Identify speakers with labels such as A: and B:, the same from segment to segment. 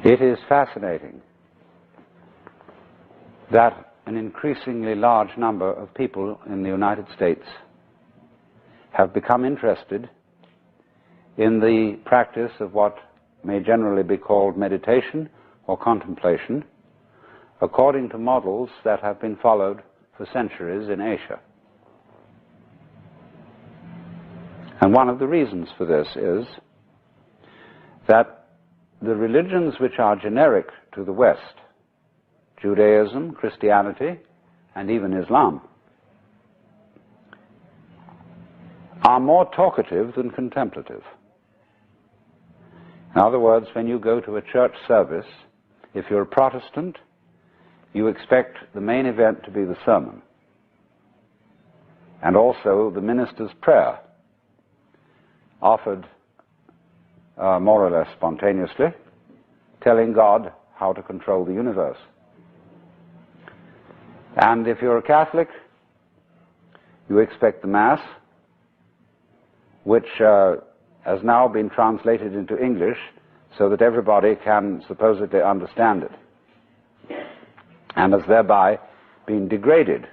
A: It is fascinating that an increasingly large number of people in the United States have become interested in the practice of what may generally be called meditation or contemplation, according to models that have been followed for centuries in Asia. And one of the reasons for this is that the religions which are generic to the West, Judaism, Christianity, and even Islam, are more talkative than contemplative. In other words, when you go to a church service, if you're a Protestant, you expect the main event to be the sermon, and also the minister's prayer, offered more or less spontaneously, telling God how to control the universe. And if you're a Catholic, you expect the Mass, which has now been translated into English so that everybody can supposedly understand it, and has thereby been degraded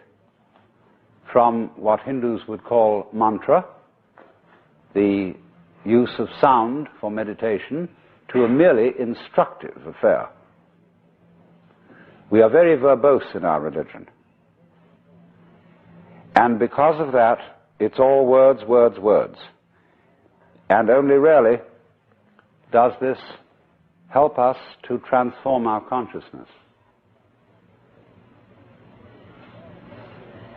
A: from what Hindus would call mantra, the use of sound for meditation, to a merely instructive affair. We are very verbose in our religion, and because of that, it's all words, words, words. And only rarely does this help us to transform our consciousness.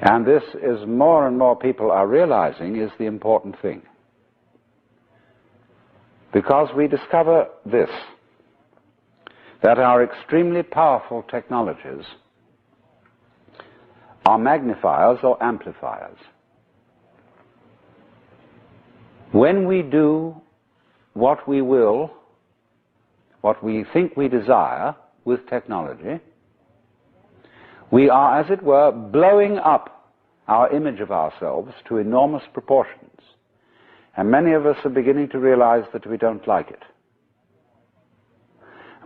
A: And this is more and more people are realizing is the important thing. Because we discover this, that our extremely powerful technologies are magnifiers or amplifiers. When we do what we will, what we think we desire with technology, we are, as it were, blowing up our image of ourselves to enormous proportions. And many of us are beginning to realize that we don't like it.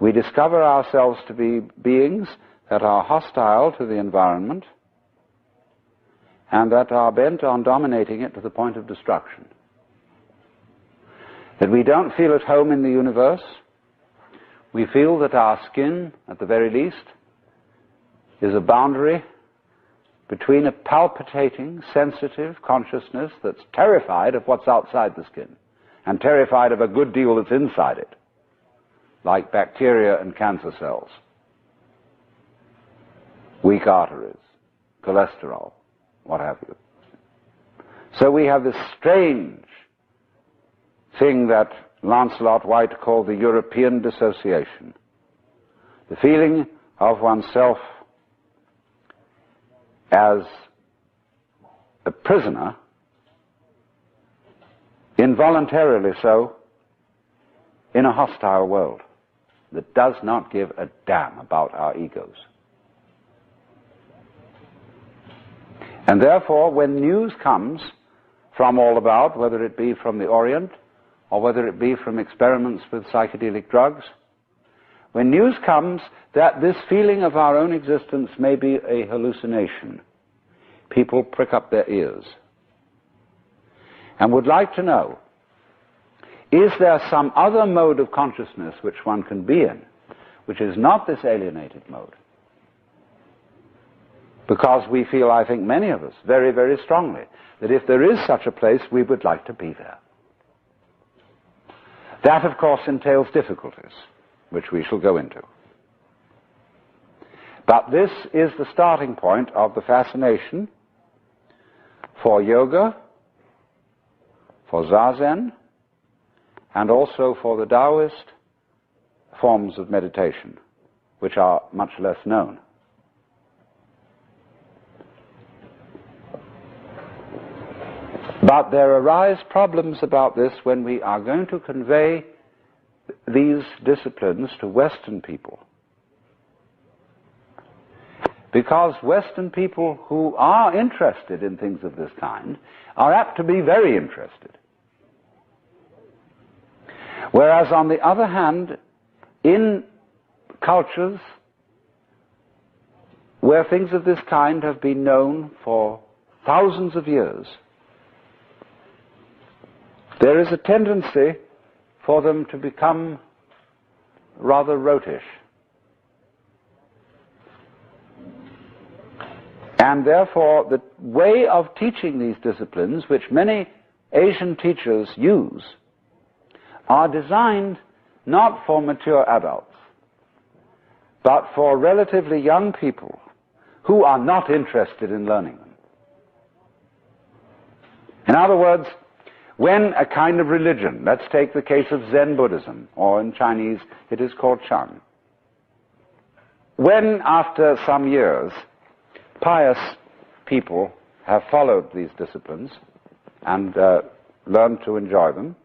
A: We discover ourselves to be beings that are hostile to the environment and that are bent on dominating it to the point of destruction. That we don't feel at home in the universe. We feel that our skin, at the very least, is a boundary between a palpitating, sensitive consciousness that's terrified of what's outside the skin and terrified of a good deal that's inside it, like bacteria and cancer cells, weak arteries, cholesterol, what have you. So we have this strange thing that Lancelot White called the European dissociation, the feeling of oneself as a prisoner, involuntarily so, in a hostile world that does not give a damn about our egos. And therefore, when news comes from all about, whether it be from the Orient or whether it be from experiments with psychedelic drugs, when news comes that this feeling of our own existence may be a hallucination, people prick up their ears and would like to know, is there some other mode of consciousness which one can be in, which is not this alienated mode? Because we feel, I think many of us, very, very strongly, that if there is such a place, we would like to be there. That, of course, entails difficulties, which we shall go into. But this is the starting point of the fascination for yoga, for Zazen, and also for the Taoist forms of meditation, which are much less known. But there arise problems about this when we are going to convey these disciplines to Western people. Because Western people who are interested in things of this kind are apt to be very interested. Whereas on the other hand, in cultures where things of this kind have been known for thousands of years, there is a tendency for them to become rather rotish. And therefore, the way of teaching these disciplines, which many Asian teachers use, are designed not for mature adults, but for relatively young people who are not interested in learning them. In other words, when a kind of religion, let's take the case of Zen Buddhism, or in Chinese it is called Chan, when after some years pious people have followed these disciplines and learned to enjoy them,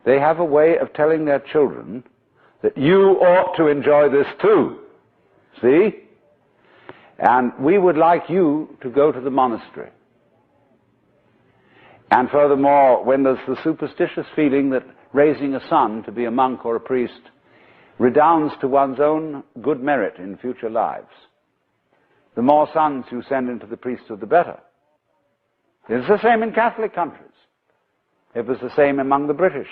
A: they have a way of telling their children that you ought to enjoy this too. See? And we would like you to go to the monastery. And furthermore, when there's the superstitious feeling that raising a son to be a monk or a priest redounds to one's own good merit in future lives, the more sons you send into the priesthood, the better. It's the same in Catholic countries. It was the same among the British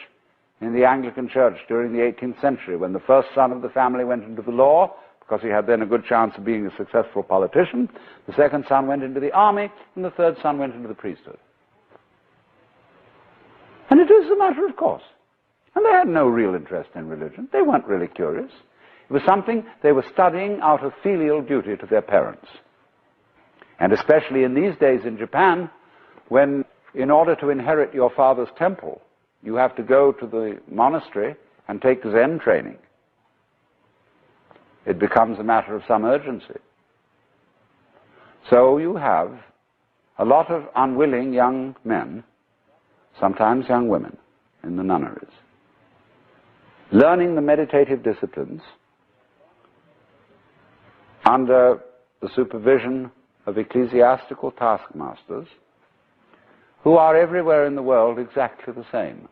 A: in the Anglican Church during the 18th century, when the first son of the family went into the law, because he had then a good chance of being a successful politician. The second son went into the army, and the third son went into the priesthood. And it is a matter of course. And they had no real interest in religion. They weren't really curious. It was something they were studying out of filial duty to their parents. And especially in these days in Japan, when in order to inherit your father's temple, you have to go to the monastery and take Zen training. It becomes a matter of some urgency. So you have a lot of unwilling young men, sometimes young women, in the nunneries, learning the meditative disciplines under the supervision of ecclesiastical taskmasters who are everywhere in the world exactly the same.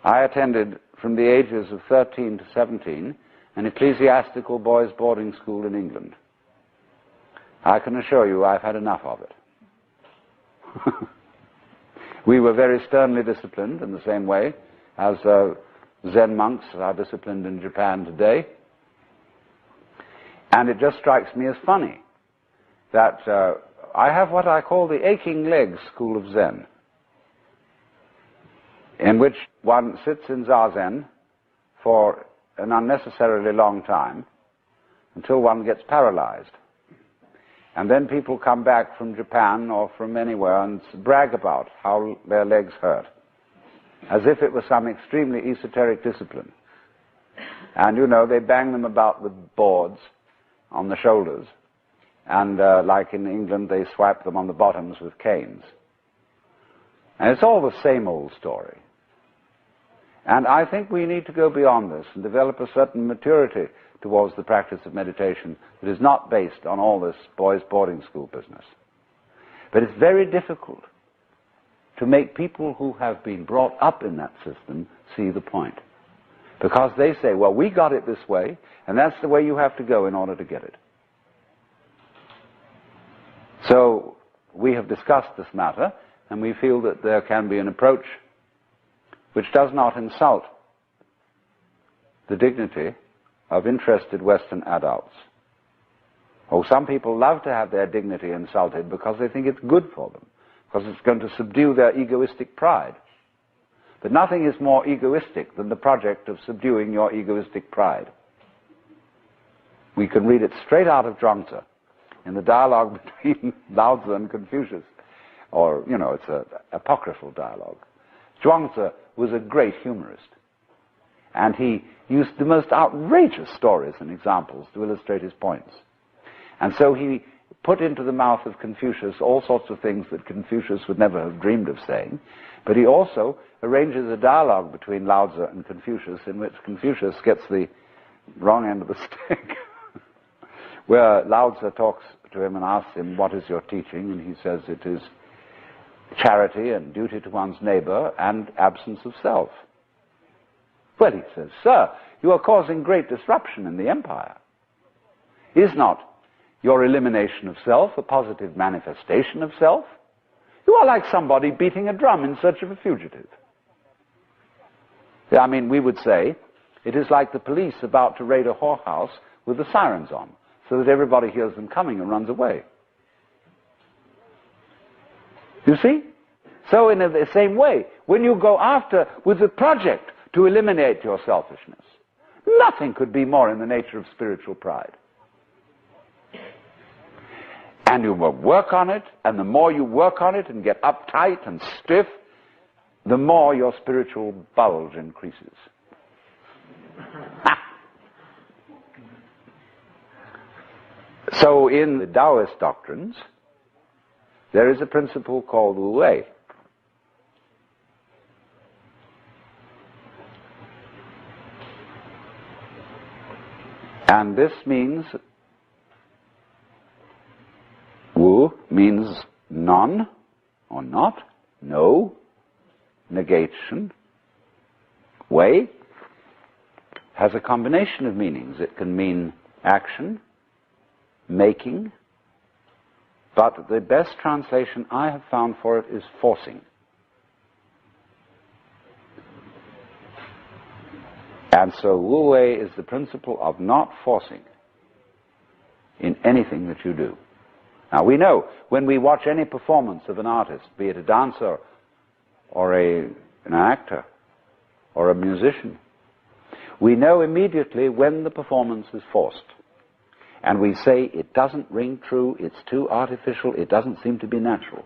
A: I attended from the ages of 13 to 17 an ecclesiastical boys' boarding school in England. I can assure you I've had enough of it. We were very sternly disciplined in the same way as Zen monks are disciplined in Japan today. And it just strikes me as funny that I have what I call the aching legs school of Zen, in which one sits in Zazen for an unnecessarily long time until one gets paralyzed. And then people come back from Japan or from anywhere and brag about how their legs hurt, as if it was some extremely esoteric discipline. And you know, they bang them about with boards on the shoulders, and like in England they swipe them on the bottoms with canes. And it's all the same old story. And I think we need to go beyond this and develop a certain maturity towards the practice of meditation that is not based on all this boys' boarding school business. But it's very difficult to make people who have been brought up in that system see the point. Because they say, well, we got it this way, and that's the way you have to go in order to get it. So we have discussed this matter, and we feel that there can be an approach which does not insult the dignity of interested Western adults. Oh, some people love to have their dignity insulted because they think it's good for them, because it's going to subdue their egoistic pride. But nothing is more egoistic than the project of subduing your egoistic pride. We can read it straight out of Zhuangzi in the dialogue between Lao Tzu and Confucius. Or, you know, it's an apocryphal dialogue. Zhuangzi was a great humorist, and he used the most outrageous stories and examples to illustrate his points. And so he put into the mouth of Confucius all sorts of things that Confucius would never have dreamed of saying, but he also arranges a dialogue between Lao Tzu and Confucius in which Confucius gets the wrong end of the stick, where Lao Tzu talks to him and asks him, what is your teaching? And he says it is charity and duty to one's neighbor and absence of self. Well, he says, sir, you are causing great disruption in the empire. Is not your elimination of self a positive manifestation of self? You are like somebody beating a drum in search of a fugitive. I mean, we would say it is like the police about to raid a whorehouse with the sirens on, so that everybody hears them coming and runs away. You see? So in the same way, when you go after with a project to eliminate your selfishness, nothing could be more in the nature of spiritual pride. And you will work on it, and the more you work on it and get uptight and stiff, the more your spiritual bulge increases. So in the Taoist doctrines, there is a principle called Wu Wei. And this means, Wu means none, or not, no, negation. Wei has a combination of meanings. It can mean action, making, but the best translation I have found for it is forcing. And so Wu Wei is the principle of not forcing in anything that you do. Now we know when we watch any performance of an artist, be it a dancer or an actor or a musician, we know immediately when the performance is forced. And we say it doesn't ring true, it's too artificial, it doesn't seem to be natural.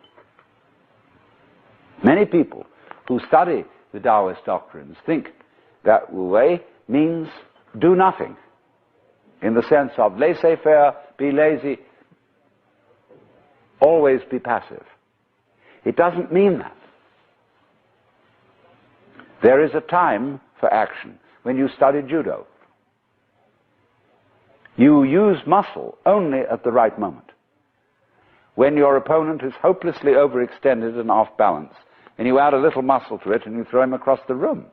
A: Many people who study the Taoist doctrines think that Wu Wei means do nothing, in the sense of laissez-faire, be lazy, always be passive. It doesn't mean that. There is a time for action. When you study judo, you use muscle only at the right moment. When your opponent is hopelessly overextended and off balance, and you add a little muscle to it and you throw him across the room.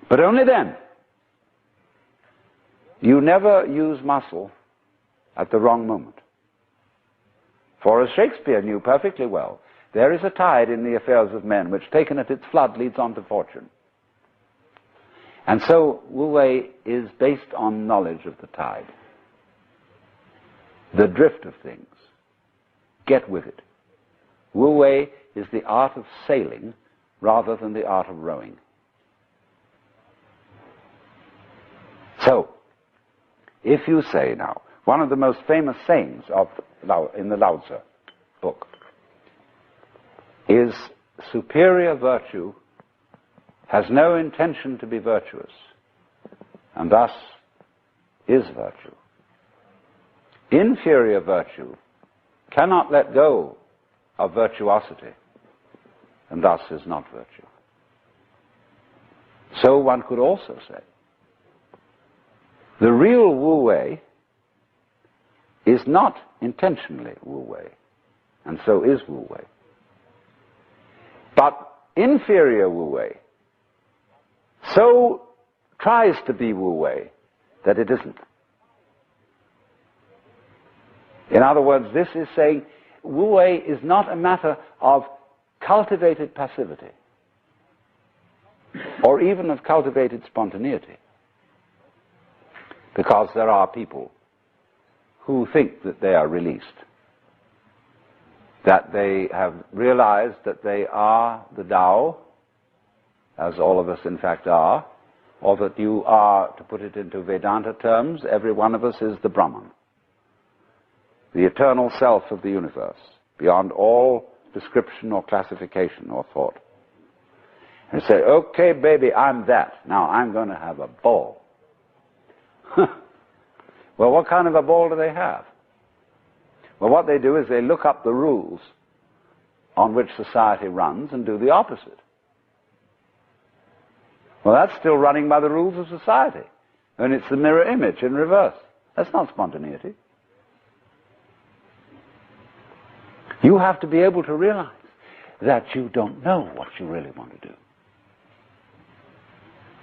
A: But only then. You never use muscle at the wrong moment. For as Shakespeare knew perfectly well, there is a tide in the affairs of men which, taken at its flood, leads on to fortune. And so Wu Wei is based on knowledge of the tide, the drift of things. Get with it. Wu Wei is the art of sailing rather than the art of rowing. So, if you say now, one of the most famous sayings in the Lao Tzu book is, superior virtue has no intention to be virtuous, and thus is virtue. Inferior virtue cannot let go of virtuosity, and thus is not virtue. So one could also say, the real Wu Wei is not intentionally Wu Wei, and so is Wu Wei. But inferior Wu Wei so tries to be Wu Wei that it isn't. In other words, this is saying Wu Wei is not a matter of cultivated passivity or even of cultivated spontaneity, because there are people who think that they are released, that they have realized that they are the Tao, as all of us in fact are, or that you are, to put it into Vedanta terms, every one of us is the Brahman, the eternal self of the universe, beyond all description or classification or thought. And say, okay, baby, I'm that. Now I'm going to have a ball. Well, what kind of a ball do they have? Well, what they do is they look up the rules on which society runs and do the opposite. Well, that's still running by the rules of society. And it's the mirror image in reverse. That's not spontaneity. You have to be able to realize that you don't know what you really want to do.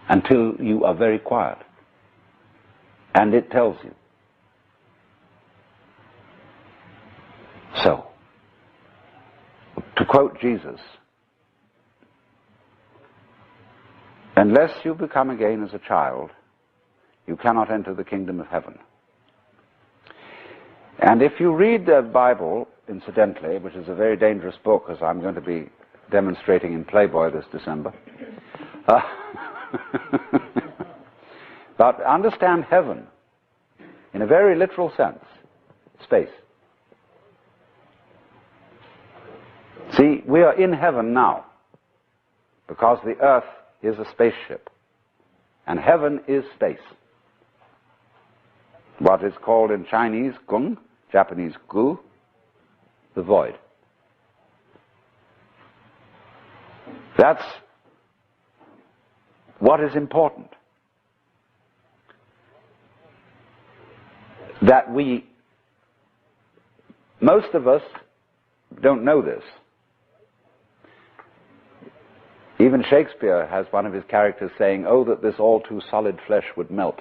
A: until you are very quiet. And it tells you. So, to quote Jesus, unless you become again as a child, you cannot enter the kingdom of heaven. And if you read the Bible, incidentally, which is a very dangerous book, as I'm going to be demonstrating in Playboy this December, but understand heaven in a very literal sense, space. See, we are in heaven now because the earth is a spaceship and heaven is space. What is called in Chinese Gung, Japanese Gu, the void. That's what is important. That most of us don't know this. Even Shakespeare has one of his characters saying, "Oh, that this all too solid flesh would melt."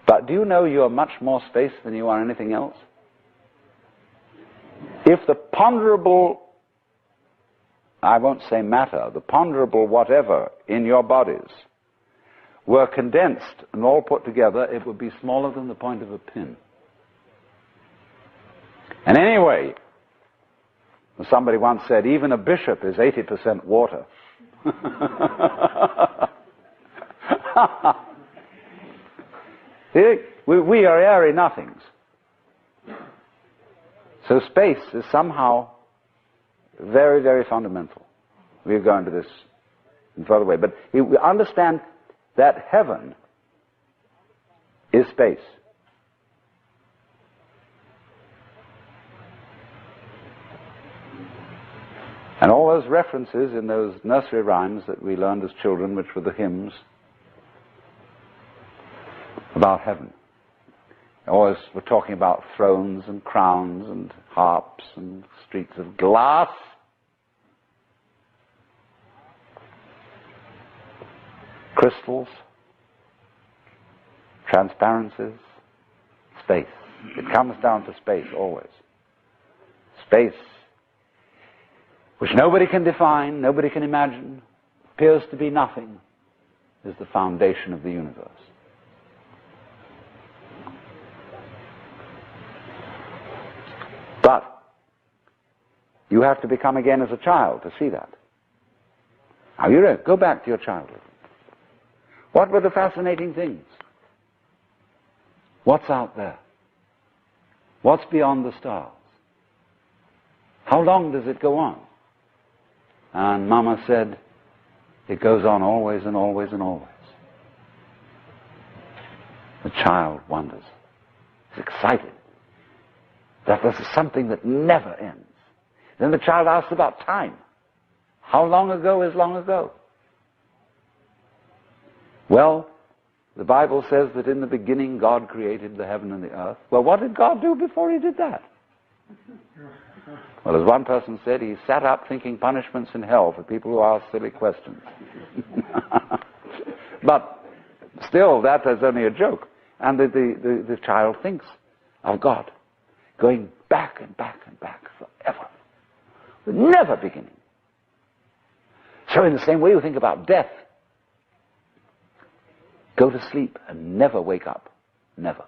A: But do you know you are much more space than you are anything else? If the ponderable, I won't say matter, the ponderable whatever in your bodies were condensed and all put together, it would be smaller than the point of a pin. And anyway, somebody once said, even a bishop is 80% water. See, we are airy nothings. So space is somehow very, very fundamental. We'll go into this in further way. But we understand that heaven is space. And all those references in those nursery rhymes that we learned as children, which were the hymns about heaven. Always we're talking about thrones and crowns and harps and streets of glass. Crystals, transparencies, space. It comes down to space always. Space, which nobody can define, nobody can imagine, appears to be nothing, is the foundation of the universe. But you have to become again as a child to see that. Now you go back to your childhood. What were the fascinating things? What's out there? What's beyond the stars? How long does it go on? And Mama said, it goes on always and always and always. The child wonders. Is excited that this is something that never ends. Then the child asks about time. How long ago is long ago? Well, the Bible says that in the beginning God created the heaven and the earth. Well, what did God do before he did that? Well, as one person said, he sat up thinking punishments in hell for people who ask silly questions. But still, that is only a joke. And the child thinks of God going back and back and back forever, with never beginning. So in the same way you think about death. Go to sleep and never wake up. Never.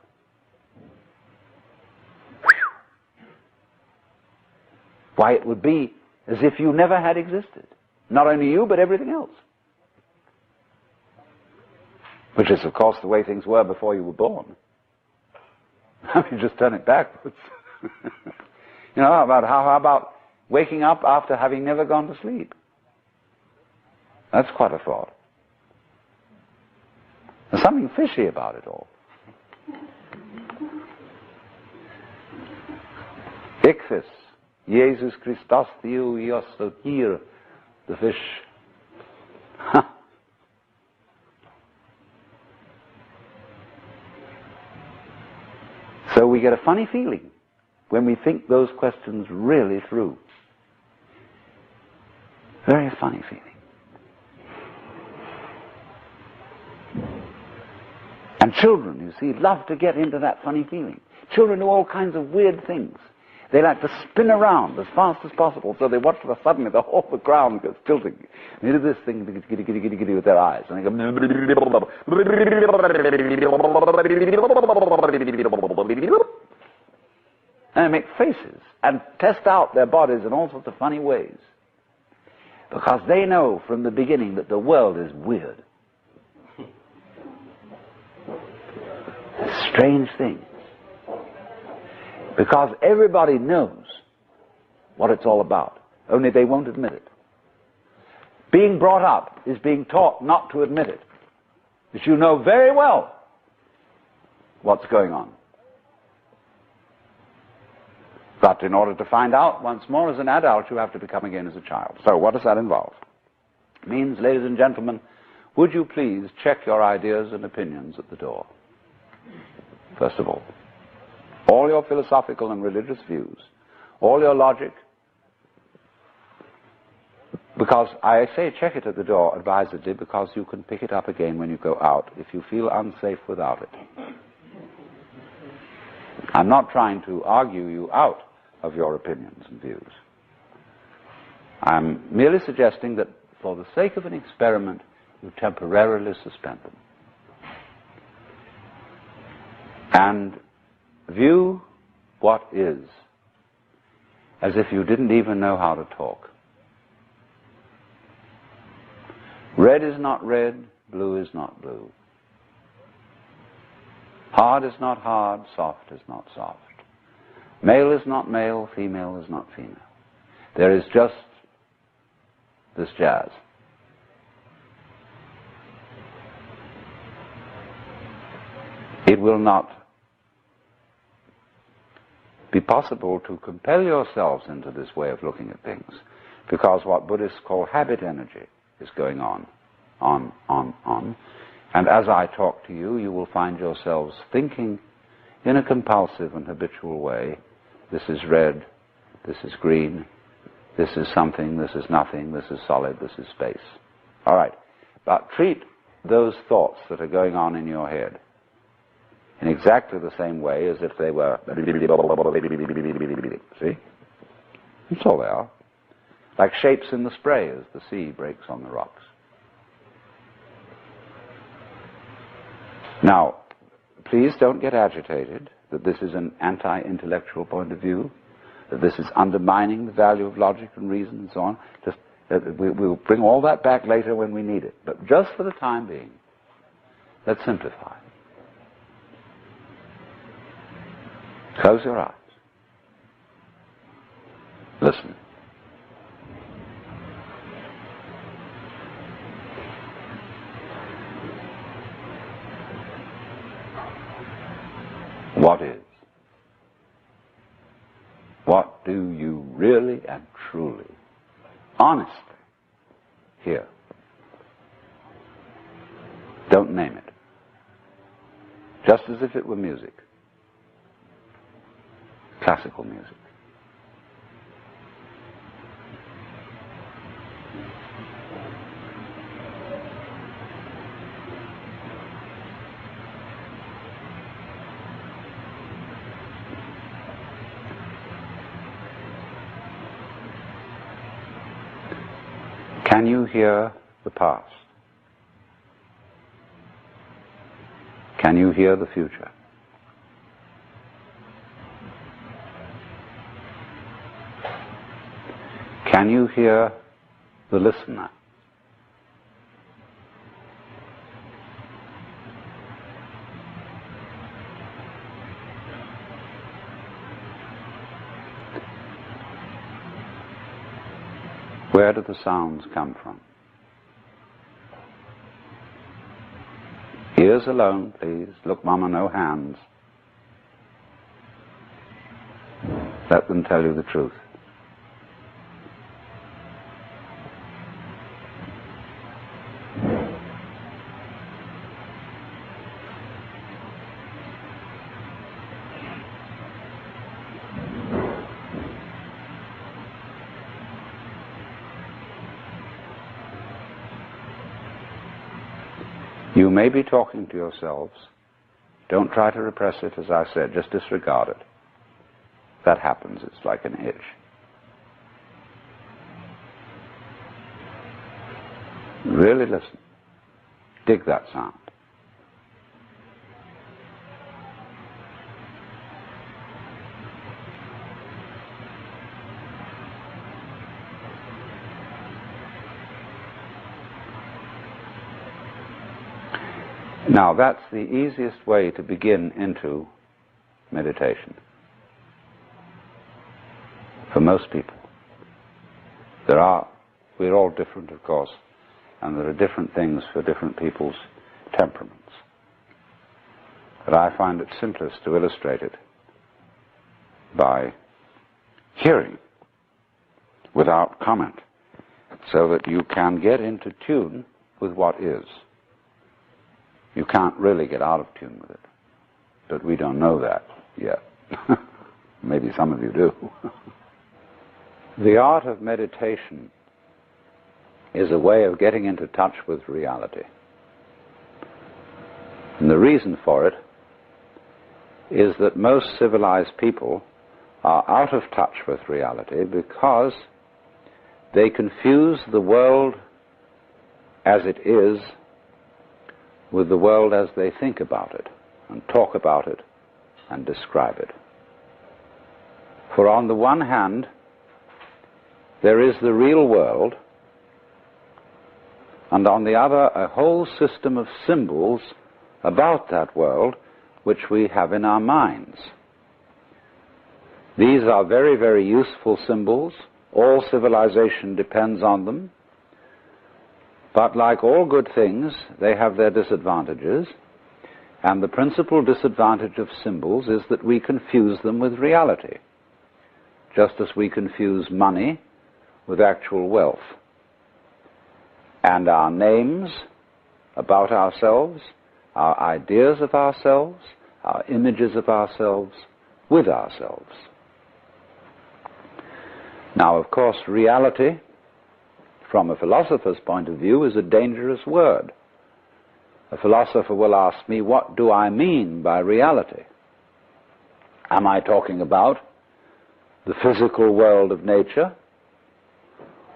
A: Why, it would be as if you never had existed. Not only you, but everything else. Which is, of course, the way things were before you were born. I mean, just turn it backwards. You know, how about waking up after having never gone to sleep? That's quite a thought. There's something fishy about it all. Ichthys, Jesus Christus Theou Ios here, the fish. So we get a funny feeling when we think those questions really through. Very funny feeling. And children, you see, love to get into that funny feeling. Children do all kinds of weird things. They like to spin around as fast as possible, so they watch suddenly the whole ground goes tilting. They do this thing giddy, giddy, giddy, giddy with their eyes, and they go and they make faces and test out their bodies in all sorts of funny ways, because they know from the beginning that the world is weird. A strange thing. Because everybody knows what it's all about, only they won't admit it. Being brought up is being taught not to admit it, that you know very well what's going on. But in order to find out once more as an adult, you have to become again as a child. So what does that involve? It means, ladies and gentlemen, would you please check your ideas and opinions at the door, first of all. All your philosophical and religious views, all your logic, because I say check it at the door advisedly, because you can pick it up again when you go out if you feel unsafe without it. I'm not trying to argue you out of your opinions and views. I'm merely suggesting that for the sake of an experiment, you temporarily suspend them. And view what is as if you didn't even know how to talk. Red is not red, blue is not blue. Hard is not hard, soft is not soft. Male is not male, female is not female. There is just this jazz. It will not be possible to compel yourselves into this way of looking at things, because what Buddhists call habit energy is going on. And as I talk to you, you will find yourselves thinking in a compulsive and habitual way, this is red, this is green, this is something, this is nothing, this is solid, this is space. All right, but treat those thoughts that are going on in your head in exactly the same way as if they were, see? That's all they are. Like shapes in the spray as the sea breaks on the rocks. Now, please don't get agitated that this is an anti-intellectual point of view, that this is undermining the value of logic and reason and so on. Just, we'll bring all that back later when we need it. But just for the time being, let's simplify. Close your eyes. Listen. What is? What do you really and truly, honestly, hear? Don't name it. Just as if it were music. Classical music. Can you hear the past? Can you hear the future? Can you hear the listener? Where do the sounds come from? Ears alone, please. Look, Mama, no hands. Let them tell you the truth. You may be talking to yourselves Don't try to repress it, as I said, just disregard it. That happens, it's like an itch. Really listen. Dig that sound. Now, that's the easiest way to begin into meditation. For most people. We're all different, of course, and there are different things for different people's temperaments. But I find it simplest to illustrate it by hearing without comment, so that you can get into tune with what is. You can't really get out of tune with it, but we don't know that yet. Maybe some of you do. The art of meditation is a way of getting into touch with reality. And the reason for it is that most civilized people are out of touch with reality because they confuse the world as it is with the world as they think about it, and talk about it, and describe it. For on the one hand, there is the real world, and on the other, a whole system of symbols about that world which we have in our minds. These are very, very useful symbols. All civilization depends on them. But like all good things, they have their disadvantages, and the principal disadvantage of symbols is that we confuse them with reality, just as we confuse money with actual wealth, and our names about ourselves, our ideas of ourselves, our images of ourselves with ourselves. Now, of course, reality, from a philosopher's point of view, is a dangerous word. A philosopher will ask me, what do I mean by reality? Am I talking about the physical world of nature?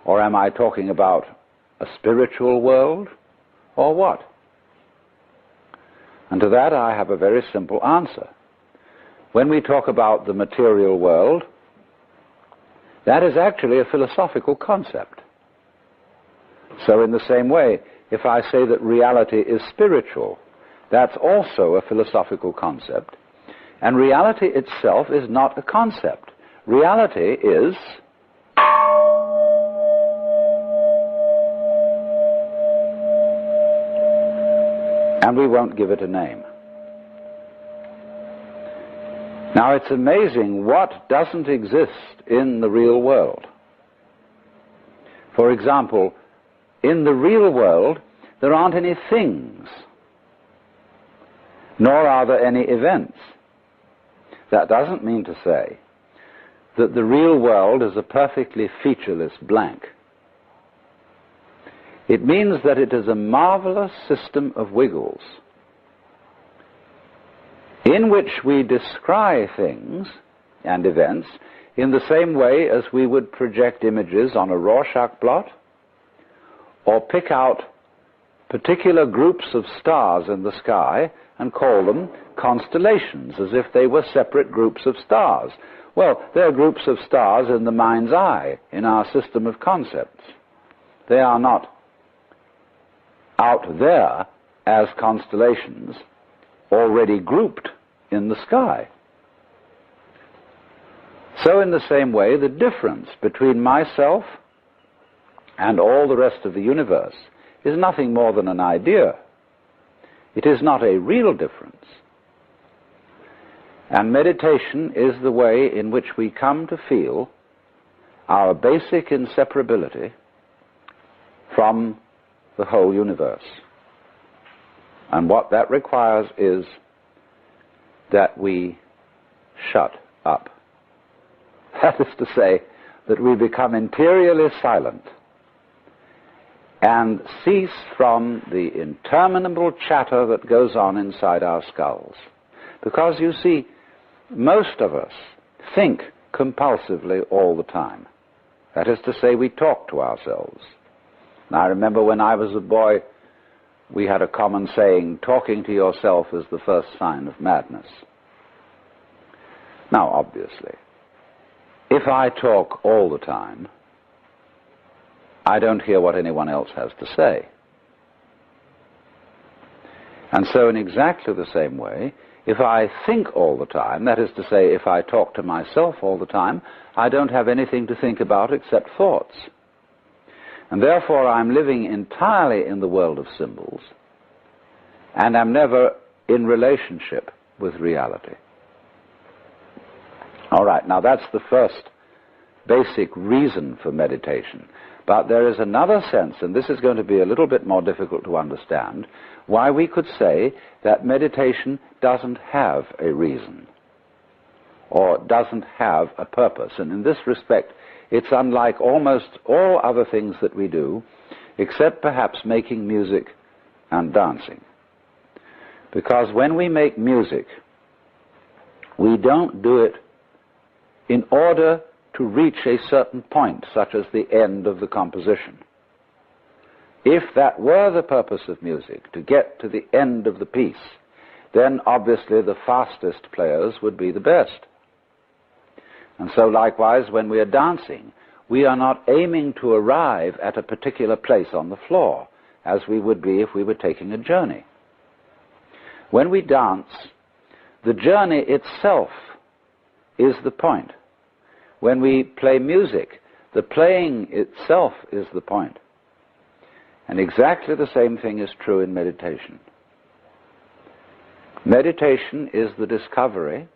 A: Or am I talking about a spiritual world? Or what? And to that I have a very simple answer. When we talk about the material world, that is actually a philosophical concept. So in the same way, if I say that reality is spiritual, that's also a philosophical concept. And reality itself is not a concept. Reality is and we won't give it a name. Now, it's amazing what doesn't exist in the real world. For example, in the real world, there aren't any things, nor are there any events. That doesn't mean to say that the real world is a perfectly featureless blank. It means that it is a marvelous system of wiggles in which we descry things and events in the same way as we would project images on a Rorschach blot, or pick out particular groups of stars in the sky and call them constellations, as if they were separate groups of stars. Well, they're groups of stars in the mind's eye, in our system of concepts. They are not out there as constellations already grouped in the sky. So in the same way, the difference between myself and all the rest of the universe is nothing more than an idea. It is not a real difference. And meditation is the way in which we come to feel our basic inseparability from the whole universe. And what that requires is that we shut up. That is to say, that we become interiorly silent and cease from the interminable chatter that goes on inside our skulls. Because, you see, most of us think compulsively all the time. That is to say, we talk to ourselves. Now, I remember when I was a boy, we had a common saying, talking to yourself is the first sign of madness. Now, obviously, if I talk all the time, I don't hear what anyone else has to say. And so in exactly the same way, if I think all the time, that is to say, if I talk to myself all the time, I don't have anything to think about except thoughts. And therefore I'm living entirely in the world of symbols, and I'm never in relationship with reality. All right, now that's the first basic reason for meditation. But there is another sense, and this is going to be a little bit more difficult to understand, why we could say that meditation doesn't have a reason, or doesn't have a purpose. And in this respect, it's unlike almost all other things that we do, except perhaps making music and dancing. Because when we make music, we don't do it in order to reach a certain point, such as the end of the composition. If that were the purpose of music, to get to the end of the piece, then obviously the fastest players would be the best. And so likewise, when we are dancing, we are not aiming to arrive at a particular place on the floor, as we would be if we were taking a journey. When we dance, the journey itself is the point. When we play music, the playing itself is the point. And exactly the same thing is true in meditation. Meditation is the discovery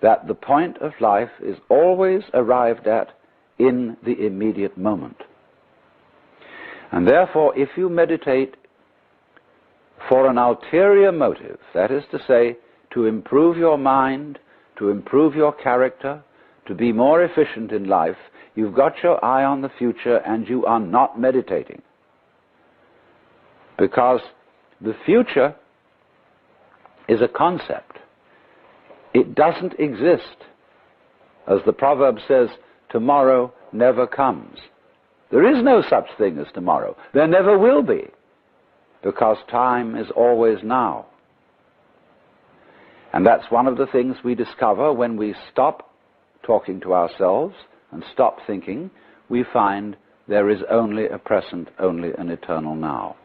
A: that the point of life is always arrived at in the immediate moment. And therefore, if you meditate for an ulterior motive, that is to say, to improve your mind, to improve your character, to be more efficient in life, you've got your eye on the future and you are not meditating. Because the future is a concept. It doesn't exist. As the proverb says, tomorrow never comes. There is no such thing as tomorrow. There never will be, because time is always now. And that's one of the things we discover when we stop talking to ourselves and stop thinking. We find there is only a present, only an eternal now.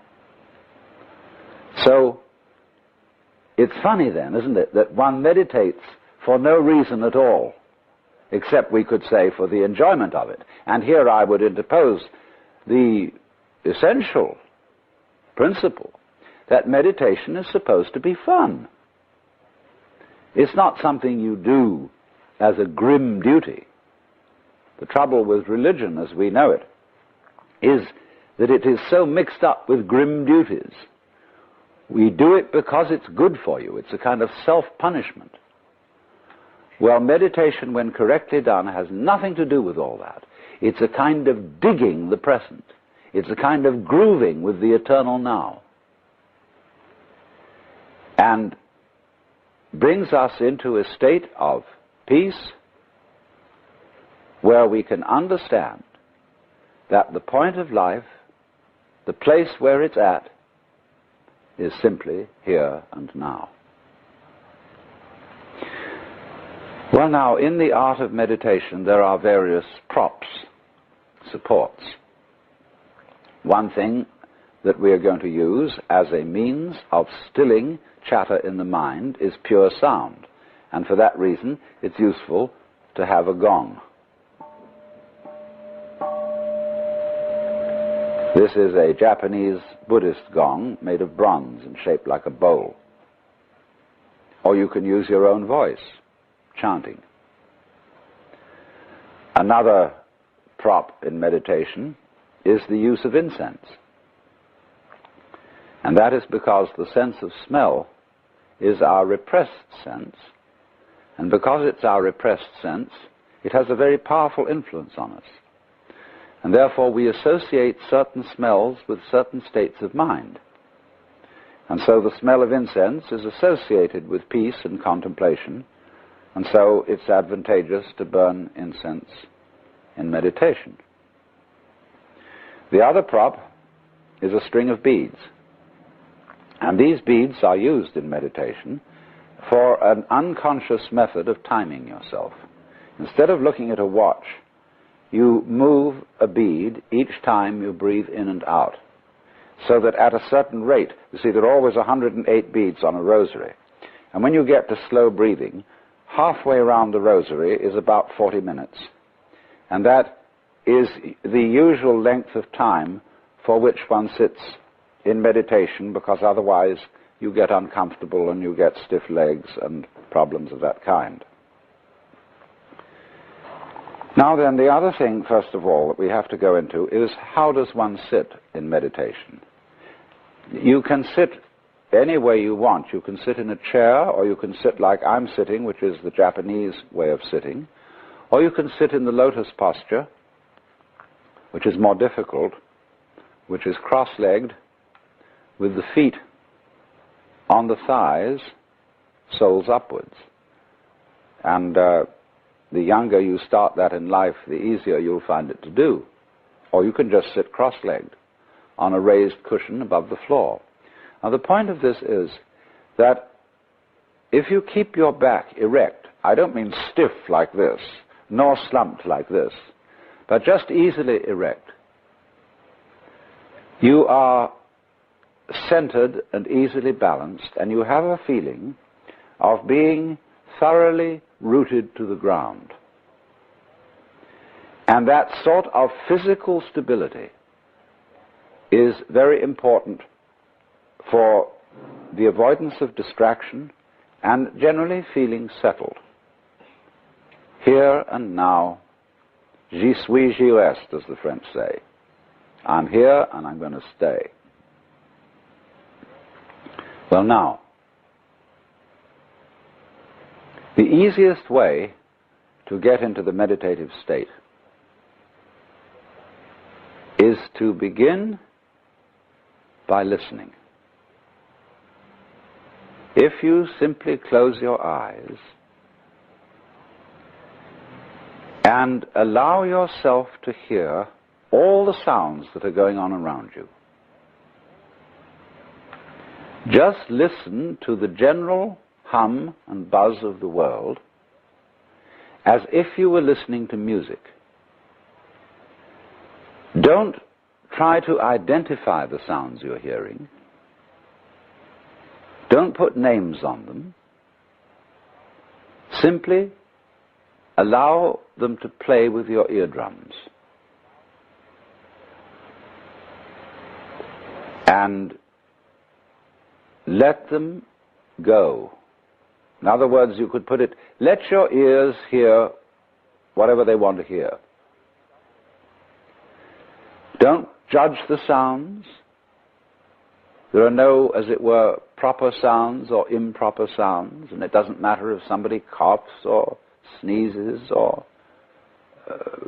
A: So, it's funny then, isn't it, that one meditates for no reason at all, except we could say for the enjoyment of it. And here I would interpose the essential principle that meditation is supposed to be fun. It's not something you do as a grim duty. The trouble with religion, as we know it, is that it is so mixed up with grim duties. We do it because it's good for you. It's a kind of self-punishment. Well, meditation, when correctly done, has nothing to do with all that. It's a kind of digging the present. It's a kind of grooving with the eternal now. And brings us into a state of peace where we can understand that the point of life, the place where it's at, is simply here and now. Well, now, in the art of meditation, there are various props, supports. One thing that we are going to use as a means of stilling chatter in the mind is pure sound. And for that reason, it's useful to have a gong. This is a Japanese Buddhist gong made of bronze and shaped like a bowl. Or you can use your own voice, chanting. Another prop in meditation is the use of incense. And that is because the sense of smell is our repressed sense. And because it's our repressed sense, it has a very powerful influence on us. And therefore we associate certain smells with certain states of mind. And so the smell of incense is associated with peace and contemplation, and so it's advantageous to burn incense in meditation. The other prop is a string of beads. And these beads are used in meditation for an unconscious method of timing yourself. Instead of looking at a watch, you move a bead each time you breathe in and out, so that at a certain rate, you see there are always 108 beads on a rosary, and when you get to slow breathing, halfway around the rosary is about 40 minutes, and that is the usual length of time for which one sits in meditation, because otherwise you get uncomfortable and you get stiff legs and problems of that kind. Now then, the other thing, first of all, that we have to go into is how does one sit in meditation? You can sit any way you want. You can sit in a chair, or you can sit like I'm sitting, which is the Japanese way of sitting, or you can sit in the lotus posture, which is more difficult, which is cross-legged, with the feet on the thighs, soles upwards. And the younger you start that in life, the easier you'll find it to do. Or you can just sit cross-legged on a raised cushion above the floor. Now the point of this is that if you keep your back erect, I don't mean stiff like this, nor slumped like this, but just easily erect, you are centered and easily balanced, and you have a feeling of being thoroughly rooted to the ground. And that sort of physical stability is very important for the avoidance of distraction and generally feeling settled. Here and now, j'y suis, j'y reste, as the French say. I'm here and I'm going to stay. Well now, the easiest way to get into the meditative state is to begin by listening. If you simply close your eyes and allow yourself to hear all the sounds that are going on around you, just listen to the general hum and buzz of the world as if you were listening to music. Don't try to identify the sounds you're hearing. Don't put names on them. Simply allow them to play with your eardrums. And let them go. In other words, you could put it, let your ears hear whatever they want to hear. Don't judge the sounds. There are no, as it were, proper sounds or improper sounds, and it doesn't matter if somebody coughs or sneezes or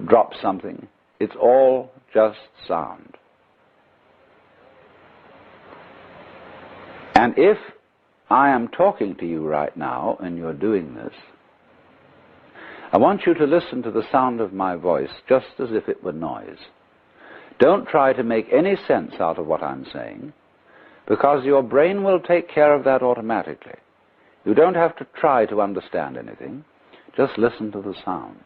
A: drops something. It's all just sound. And if I am talking to you right now and you're doing this, I want you to listen to the sound of my voice just as if it were noise. Don't try to make any sense out of what I'm saying, because your brain will take care of that automatically. You don't have to try to understand anything. Just listen to the sound.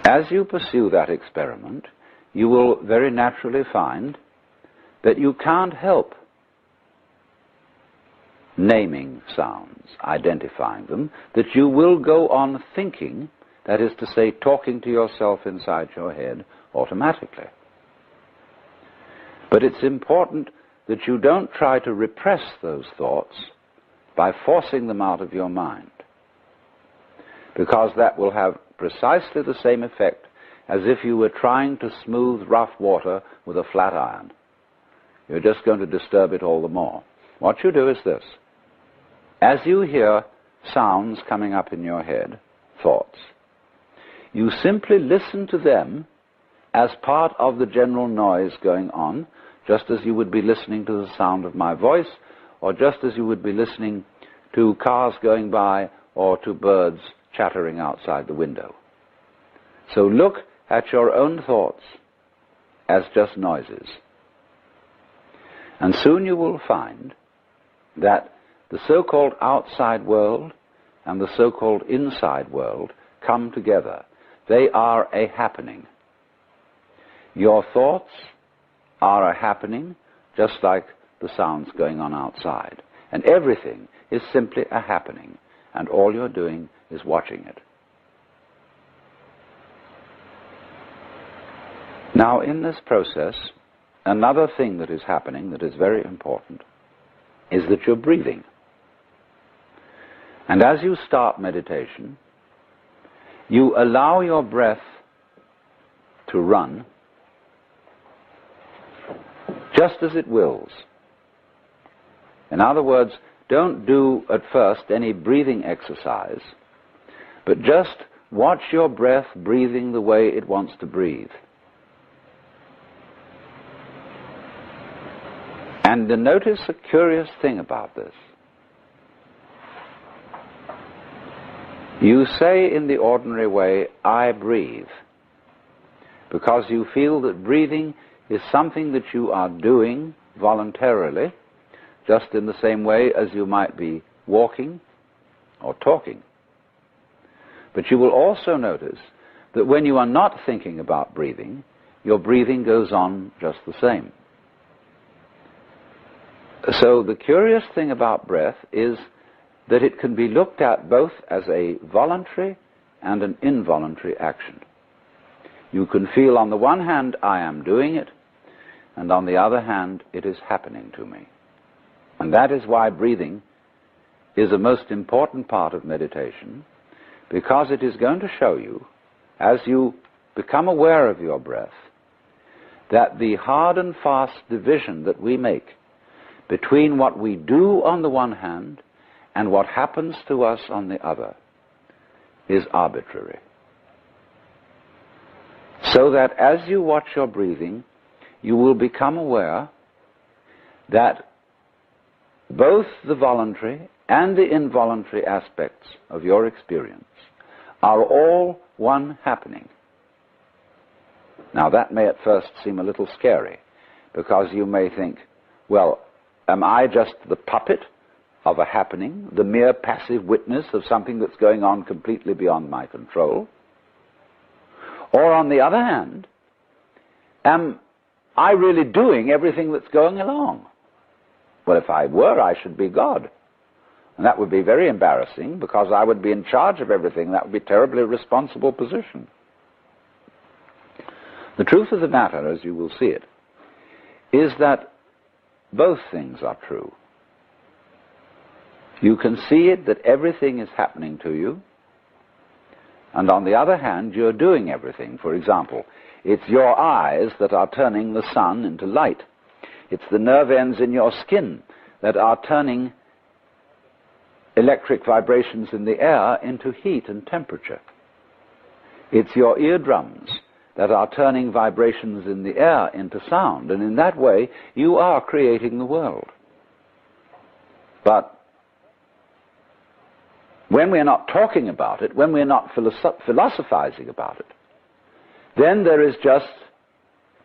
A: As you pursue that experiment, you will very naturally find that you can't help naming sounds, identifying them, that you will go on thinking, that is to say, talking to yourself inside your head automatically. But it's important that you don't try to repress those thoughts by forcing them out of your mind, because that will have precisely the same effect as if you were trying to smooth rough water with a flat iron. You're just going to disturb it all the more. What you do is this. As you hear sounds coming up in your head, thoughts, you simply listen to them as part of the general noise going on, just as you would be listening to the sound of my voice, or just as you would be listening to cars going by or to birds chattering outside the window. So look at your own thoughts as just noises. And soon you will find that the so-called outside world and the so-called inside world come together. They are a happening. Your thoughts are a happening, just like the sounds going on outside. And everything is simply a happening, and all you're doing is watching it. Now, in this process, another thing that is happening that is very important is that you're breathing. And as you start meditation, you allow your breath to run just as it wills. In other words, don't do at first any breathing exercise, but just watch your breath breathing the way it wants to breathe. And notice a curious thing about this. You say in the ordinary way, I breathe, because you feel that breathing is something that you are doing voluntarily, just in the same way as you might be walking or talking. But you will also notice that when you are not thinking about breathing, your breathing goes on just the same. So the curious thing about breath is that it can be looked at both as a voluntary and an involuntary action. You can feel on the one hand, I am doing it, and on the other hand, it is happening to me. And that is why breathing is a most important part of meditation, because it is going to show you, as you become aware of your breath, that the hard and fast division that we make between what we do on the one hand and what happens to us on the other is arbitrary. So that as you watch your breathing, you will become aware that both the voluntary and the involuntary aspects of your experience are all one happening. Now that may at first seem a little scary, because you may think, well, am I just the puppet of a happening, the mere passive witness of something that's going on completely beyond my control? Or on the other hand, am I really doing everything that's going along? Well, if I were, I should be God. And that would be very embarrassing, because I would be in charge of everything. That would be a terribly responsible position. The truth of the matter, as you will see it, is that both things are true. You can see it that everything is happening to you, and on the other hand, you're doing everything. For example, it's your eyes that are turning the sun into light. It's the nerve ends in your skin that are turning electric vibrations in the air into heat and temperature. It's your eardrums that are turning vibrations in the air into sound, and in that way you are creating the world. But when we're not talking about it, when we're not philosophizing about it, then there is just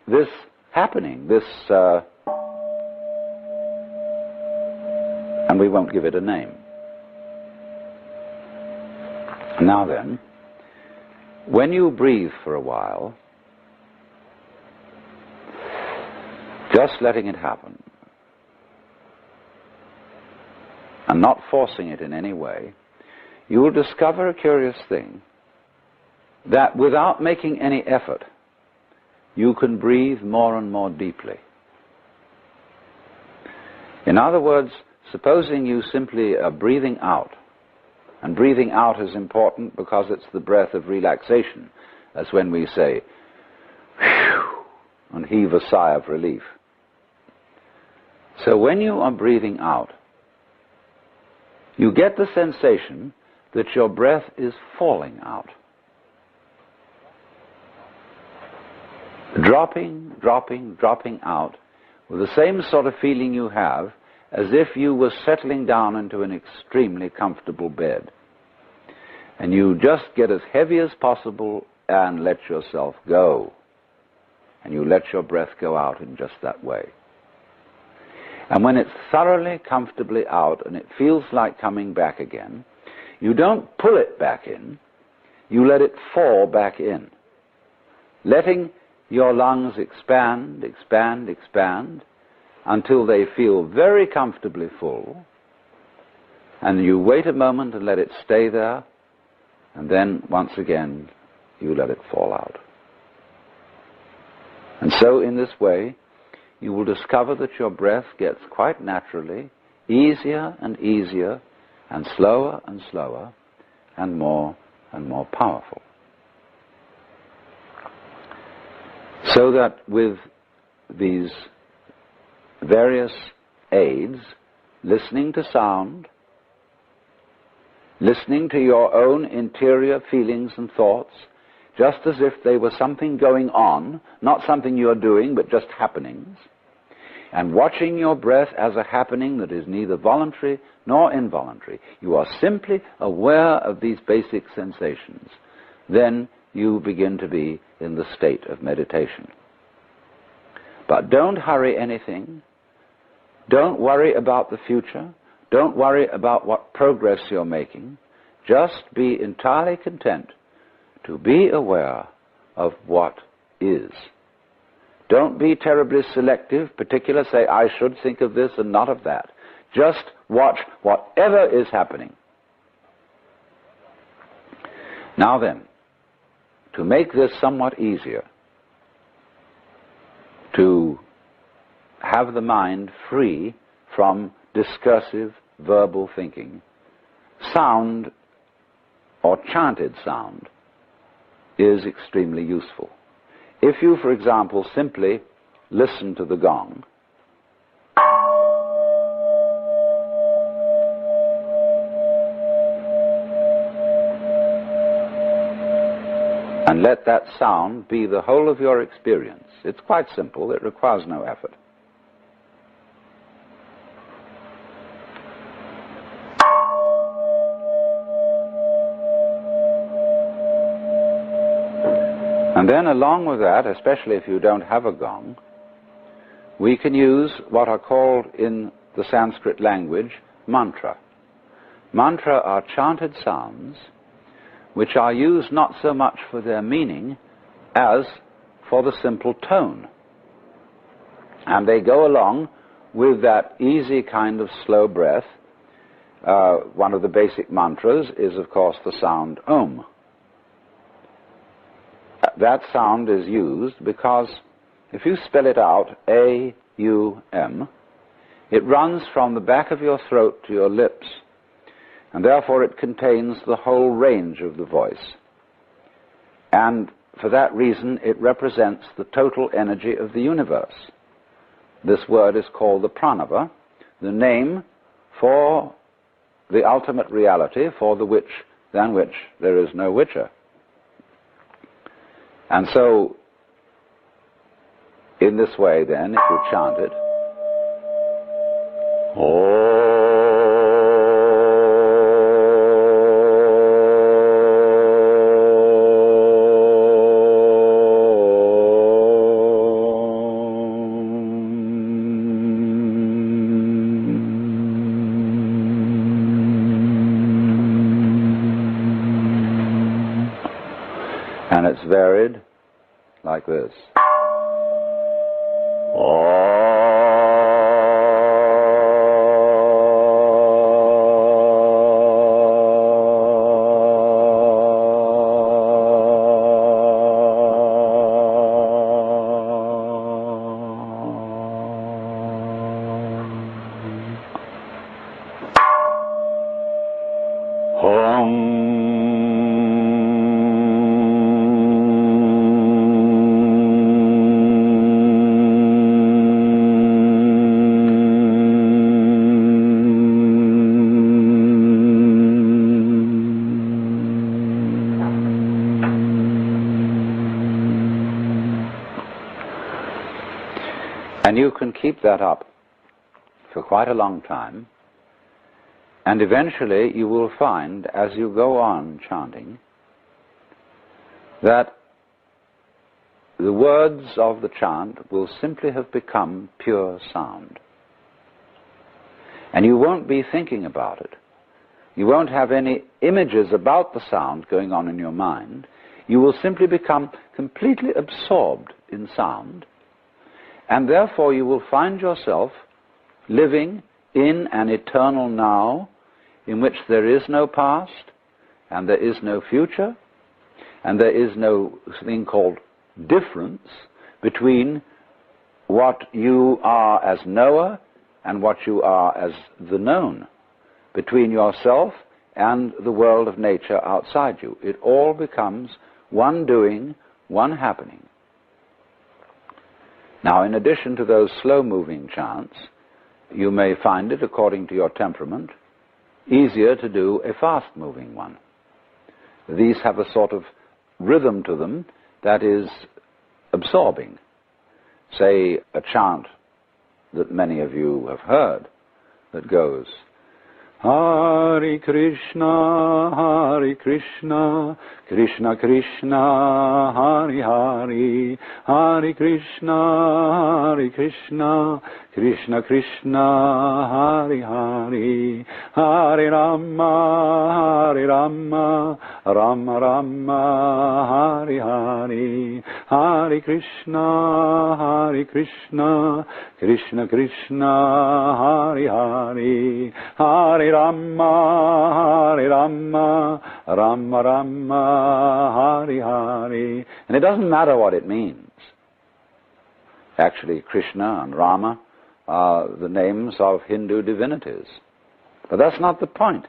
A: this happening, this and we won't give it a name. Now then, when you breathe for a while, just letting it happen, and not forcing it in any way, you will discover a curious thing, that without making any effort, you can breathe more and more deeply. In other words, supposing you simply are breathing out, and breathing out is important because it's the breath of relaxation, as when we say, whew, and heave a sigh of relief. So when you are breathing out, you get the sensation that your breath is falling out. dropping, dropping, dropping out with the same sort of feeling you have as if you were settling down into an extremely comfortable bed. And you just get as heavy as possible and let yourself go. And you let your breath go out in just that way. And when it's thoroughly, comfortably out and it feels like coming back again, you don't pull it back in, you let it fall back in, letting your lungs expand, expand, expand, until they feel very comfortably full, and you wait a moment and let it stay there, and then, once again, you let it fall out. And so, in this way, you will discover that your breath gets quite naturally easier and easier, and slower, and more powerful. So that with these various aids, listening to sound, listening to your own interior feelings and thoughts, just as if they were something going on, not something you're doing, but just happenings, and watching your breath as a happening that is neither voluntary nor involuntary. You are simply aware of these basic sensations. Then you begin to be in the state of meditation. But don't hurry anything. Don't worry about the future. Don't worry about what progress you're making. Just be entirely content to be aware of what is. Don't be terribly selective, particular, say, I should think of this and not of that. Just watch whatever is happening. Now then, to make this somewhat easier, to have the mind free from discursive verbal thinking, sound or chanted sound is extremely useful. If you, for example, simply listen to the gong, and let that sound be the whole of your experience. It's quite simple, it requires no effort. And then along with that, especially if you don't have a gong, we can use what are called in the Sanskrit language mantra. Mantra are chanted sounds which are used not so much for their meaning as for the simple tone. And they go along with that easy kind of slow breath. One of the basic mantras is, of course, the sound Om. That sound is used because if you spell it out, A-U-M, it runs from the back of your throat to your lips, and therefore it contains the whole range of the voice. And for that reason, it represents the total energy of the universe. This word is called the pranava, the name for the ultimate reality, for the which, than which there is no whicher. And so, in this way then, if you chant it, and it's varied like this. And you can keep that up for quite a long time, and eventually you will find, as you go on chanting, that the words of the chant will simply have become pure sound. And you won't be thinking about it. You won't have any images about the sound going on in your mind. You will simply become completely absorbed in sound, and therefore you will find yourself living in an eternal now in which there is no past, and there is no future, and there is no thing called difference between what you are as knower and what you are as the known, between yourself and the world of nature outside you. It all becomes one doing, one happening. Now, in addition to those slow-moving chants, you may find it, according to your temperament, easier to do a fast-moving one. These have a sort of rhythm to them that is absorbing. Say, a chant that many of you have heard that goes, Hare Krishna, Hare Krishna, Krishna Krishna, Hare Hare, Hare Krishna, Hare Krishna, Krishna Krishna, Hare Hare, Hare Rama, Hare Rama, Rama Rama, Hare Hare, Hare Krishna, Hare Krishna, Krishna Krishna, Hare Hare, Hare Rama, Hare Rama, Rama Rama, Hare Hare. And it doesn't matter what it means. Actually, Krishna and Rama are the names of Hindu divinities. But that's not the point.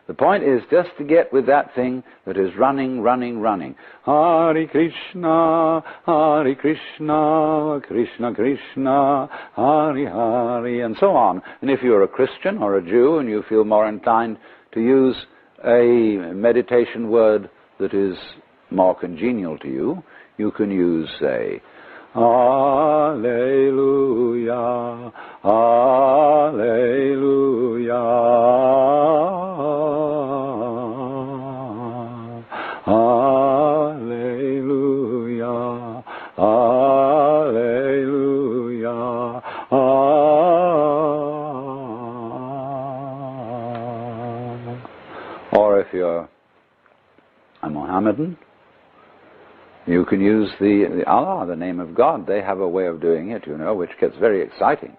A: The point is just to get with that thing that is running, running, running. Hare Krishna, Hare Krishna, Krishna Krishna, Hare Hare, and so on. And if you're a Christian or a Jew and you feel more inclined to use a meditation word that is more congenial to you, you can use, say, Alleluia, Alleluia, Alleluia, Alleluia, Or if you're a Mohammedan, you can use the Allah, the name of God. They have a way of doing it, you know, which gets very exciting.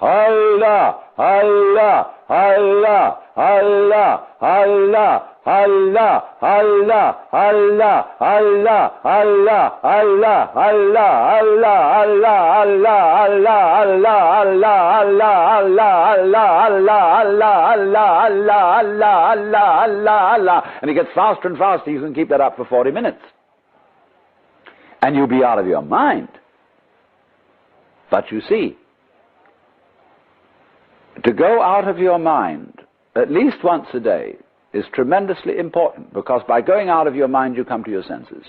A: Allah, Allah, Allah, Allah, Allah, Allah, Allah, Allah, Allah, Allah, Allah, Allah, Allah, Allah, Allah, and it gets faster and faster. You can keep that up for 40 minutes. And you'll be out of your mind. But you see, to go out of your mind at least once a day is tremendously important, because by going out of your mind you come to your senses.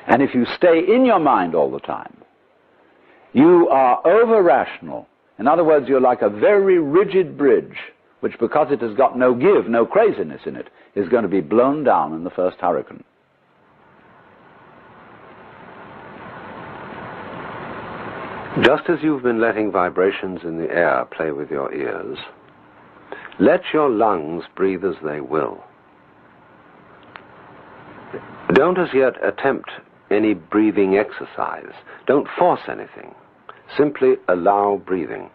A: And if you stay in your mind all the time, you are over-rational. In other words, you're like a very rigid bridge, which, because it has got no give, no craziness in it, is going to be blown down in the first hurricane. Just as you've been letting vibrations in the air play with your ears, let your lungs breathe as they will. Don't as yet attempt any breathing exercise. Don't force anything. Simply allow breathing.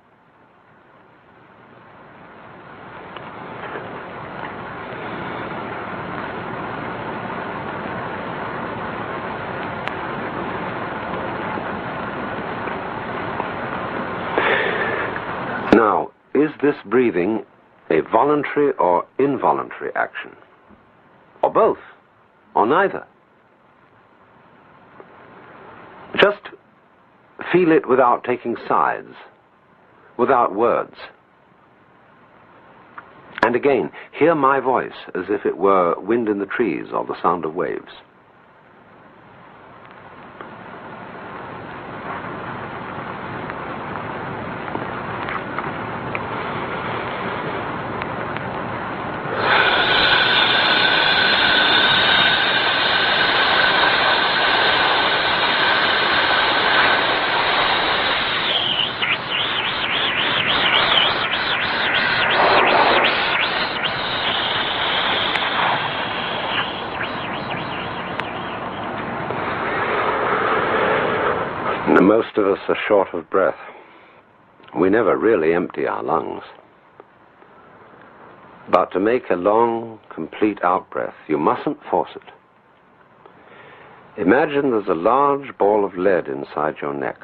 A: Now, is this breathing a voluntary or involuntary action? Or both? Or neither? Just feel it without taking sides, without words. And again, hear my voice as if it were wind in the trees or the sound of waves.
B: are short of breath. We never really empty our lungs. But to make a long, complete out-breath, you mustn't force it. Imagine there's a large ball of lead inside your neck,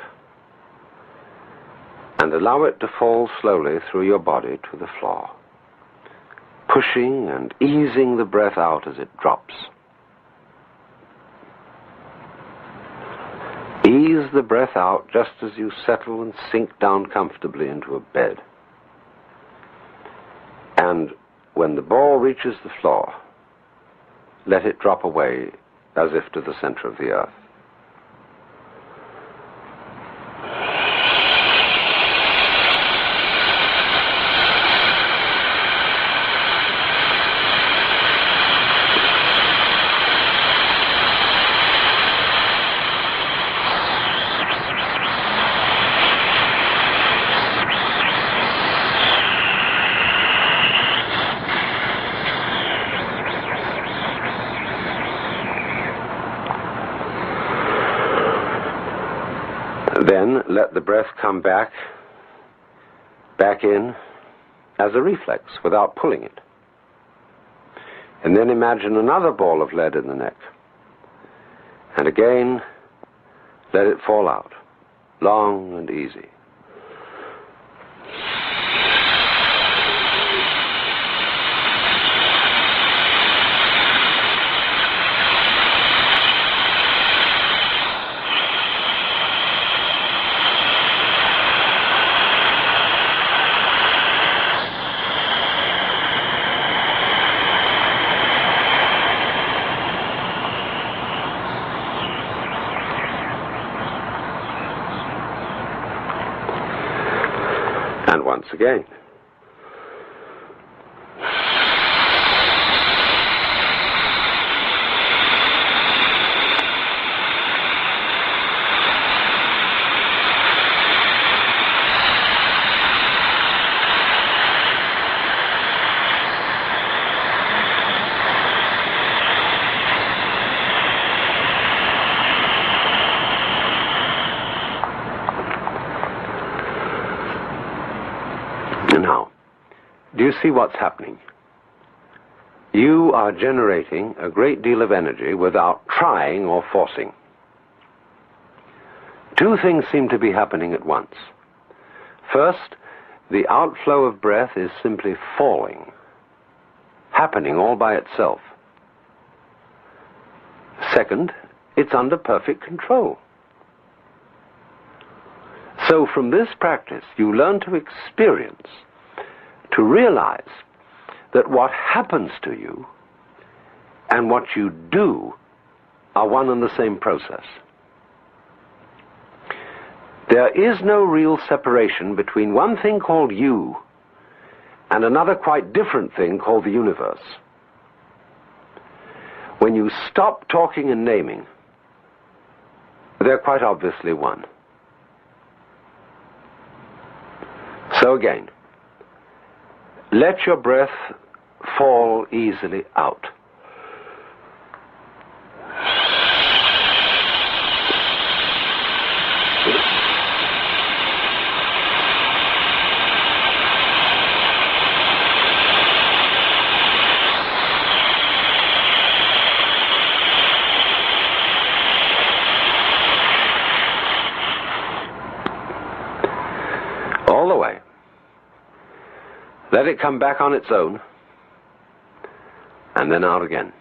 B: and allow it to fall slowly through your body to the floor, pushing and easing the breath out as it drops. Ease the breath out just as you settle and sink down comfortably into a bed. And when the ball reaches the floor, let it drop away as if to the center of the earth. Then let the breath come back in as a reflex without pulling it. And then imagine another ball of lead in the neck. And again, let it fall out, long and easy. And once again. Now, do you see what's happening? You are generating a great deal of energy without trying or forcing. Two things seem to be happening at once. First, the outflow of breath is simply falling, happening all by itself. Second, it's under perfect control. So from this practice, you learn to experience, to realize that what happens to you and what you do are one and the same process. There is no real separation between one thing called you and another quite different thing called the universe. When you stop talking and naming, they're quite obviously one. So again, let your breath fall easily out. All the way. Let it come back on its own, and then out again.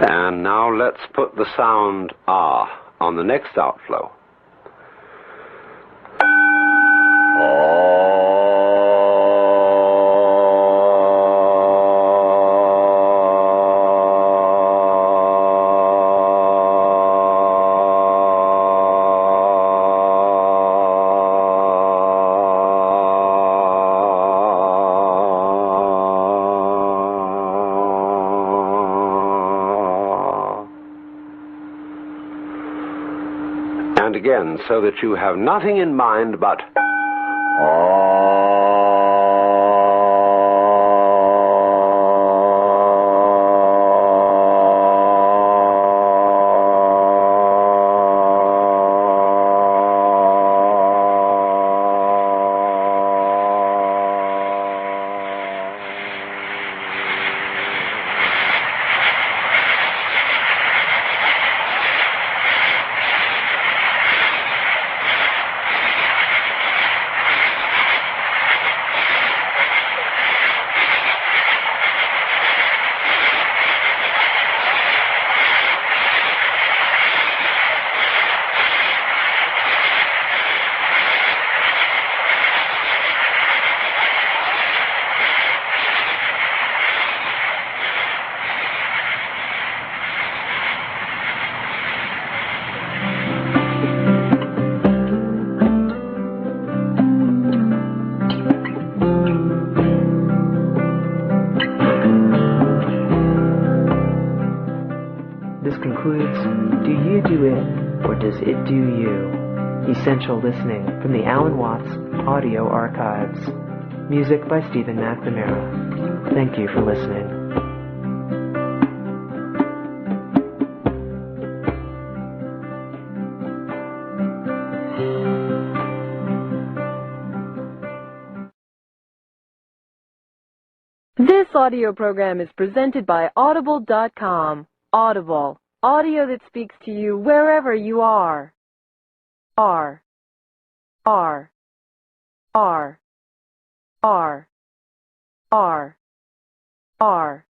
B: And now let's put the sound ah on the next outflow. and again, so that you have nothing in mind but
C: This concludes Do You Do It, or Does It Do You? Essential listening from the Alan Watts Audio Archives. Music by Stephen McNamara. Thank you for listening.
D: This audio program is presented by Audible.com. Audible. Audio that speaks to you wherever you are. R. R. R. R. R. R.